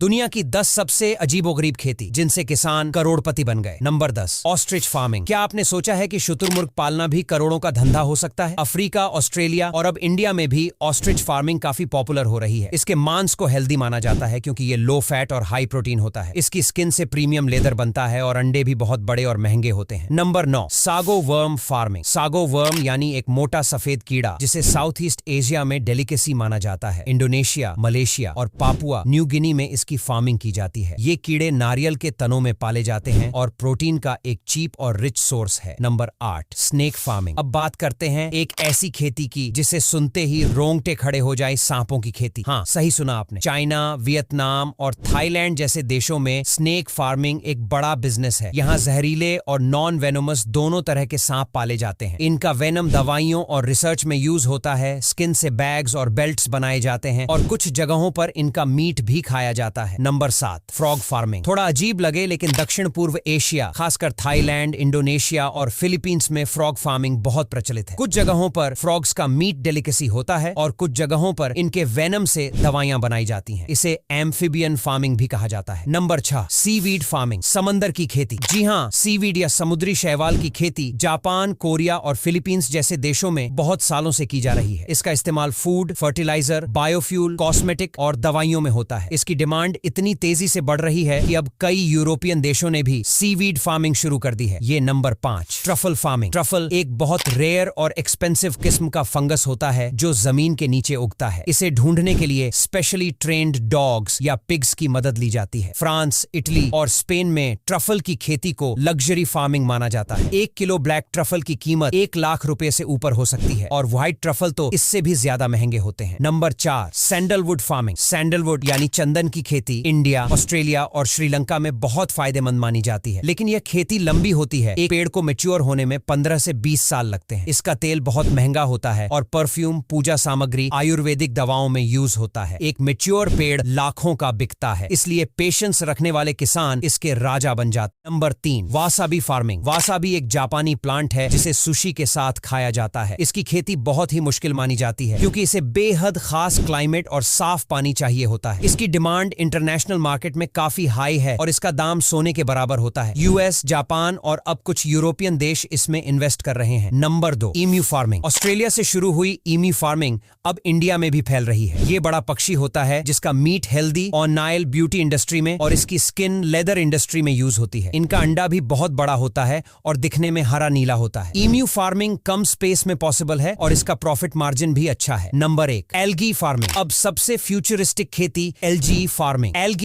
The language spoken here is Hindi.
दुनिया की 10 सबसे अजीबोगरीब खेती जिनसे किसान करोड़पति बन गए। Number 10, ostrich farming. क्या आपने सोचा है कि शुतुरमुर्ग पालना भी करोड़ों का धंधा हो सकता है? अफ्रीका, ऑस्ट्रेलिया और अब इंडिया में भी ऑस्ट्रिच फार्मिंग काफी पॉपुलर हो रही है। इसके मांस को हेल्दी माना जाता है क्योंकि ये लो फैट और हाई प्रोटीन होता है। इसकी स्किन से प्रीमियम लेदर बनता है और अंडे भी बहुत बड़े और महंगे होते हैं। Number 9, sago worm farming. Sago worm यानी एक मोटा सफेद कीड़ा जिसे साउथ ईस्ट एशिया में डेलिकेसी माना जाता है। इंडोनेशिया, मलेशिया और पापुआ न्यू गिनी में इसकी फार्मिंग की जाती है। ये कीड़े नारियल के तनों में पाले जाते हैं और प्रोटीन का एक चीप और रिच सोर्स है। Number 8, snake farming. अब बात करते हैं एक ऐसी खेती की जिसे सुनते ही रोंगटे खड़े हो जाए, सांपों की खेती। हाँ, सही सुना आपने। चाइना, वियतनाम और थाईलैंड जैसे देशों में स्नेक फार्मिंग एक बड़ा बिजनेस है। यहाँ जहरीले और नॉन वेनोमस दोनों तरह के सांप पाले जाते हैं। इनका वेनम दवाइयों और रिसर्च में यूज होता है। स्किन से बैग्स और बेल्ट्स बनाए जाते हैं और कुछ जगहों पर इनका मीट भी खाया जाता है। Number 7, frog farming. थोड़ा अजीब लगे लेकिन दक्षिण पूर्व एशिया, खासकर थाईलैंड, इंडोनेशिया और फिलीपींस में फ्रॉग फार्मिंग बहुत प्रचलित है। कुछ जगहों पर फ्रॉग्स का मीट डेलिकेसी होता है और कुछ जगहों पर इनके वेनम से दवाइयां बनाई जाती हैं। इसे एम्फिबियन फार्मिंग भी कहा जाता है। नंबर 6, सीवीड फार्मिंग, समंदर की खेती। जी हाँ, सीवीड या समुद्री शैवाल की खेती जापान, कोरिया और फिलीपींस जैसे देशों में बहुत सालों से की जा रही है। इसका इस्तेमाल फूड, फर्टिलाइजर, बायोफ्यूल, कॉस्मेटिक और दवाइयों में होता है। इसकी डिमांड इतनी तेजी से बढ़ रही है कि अब कई यूरोपियन देशों ने भी सीवीड फार्मिंग शुरू कर दी है। ये नंबर 5, ट्रफल फार्मिंग। ट्रफल एक बहुत रेयर और एक्सपेंसिव किस्म का फंगस होता है जो जमीन के नीचे उगता है। इसे ढूंढने के लिए स्पेशली ट्रेन्ड डॉग्स या पिग्स की मदद ली जाती है। फ्रांस, इटली और स्पेन में ट्रफल की खेती को लग्जरी फार्मिंग माना जाता है। 1 किलो ब्लैक ट्रफल की कीमत 1 लाख रुपए से ऊपर हो सकती है और व्हाइट ट्रफल तो इससे भी ज्यादा महंगे होते हैं। Number 4, sandalwood farming. सैंडलवुड यानी चंदन की खेती इंडिया, ऑस्ट्रेलिया और श्रीलंका में बहुत फायदेमंद मानी जाती है, लेकिन यह खेती लंबी होती है। एक पेड़ को मैच्योर होने में 15 से 20 साल लगते हैं। इसका तेल बहुत महंगा होता है और परफ्यूम, पूजा सामग्री, आयुर्वेदिक दवाओं में यूज होता है। एक मैच्योर पेड़ लाखों का बिकता है, इसलिए पेशेंस रखने वाले किसान इसके राजा बन जाते। Number 3, wasabi farming. वासाबी एक जापानी प्लांट है जिसे सुशी के साथ खाया जाता है। इसकी खेती बहुत ही मुश्किल मानी जाती है क्योंकि इसे बेहद खास क्लाइमेट और साफ पानी चाहिए होता है। इसकी डिमांड इंटरनेशनल मार्केट में काफी हाई है और इसका दाम सोने के बराबर होता है। यूएस, जापान और अब कुछ यूरोपियन देश इसमें इन्वेस्ट कर रहे हैं। Number 2, ईम्यू farming. ऑस्ट्रेलिया से शुरू हुई ईम्यू फार्मिंग अब इंडिया में भी फैल रही है। ये बड़ा पक्षी होता है जिसका मीट हेल्दी और नाइल ब्यूटी इंडस्ट्री में और इसकी स्किन लेदर इंडस्ट्री में यूज होती है। इनका अंडा भी बहुत बड़ा होता है और दिखने में हरा नीला होता है। ईम्यू फार्मिंग कम स्पेस में पॉसिबल है और इसका प्रॉफिट मार्जिन भी अच्छा है। Number 1, algae farming. अब सबसे फ्यूचरिस्टिक खेती एल्गी फार्मिंग। एल्गी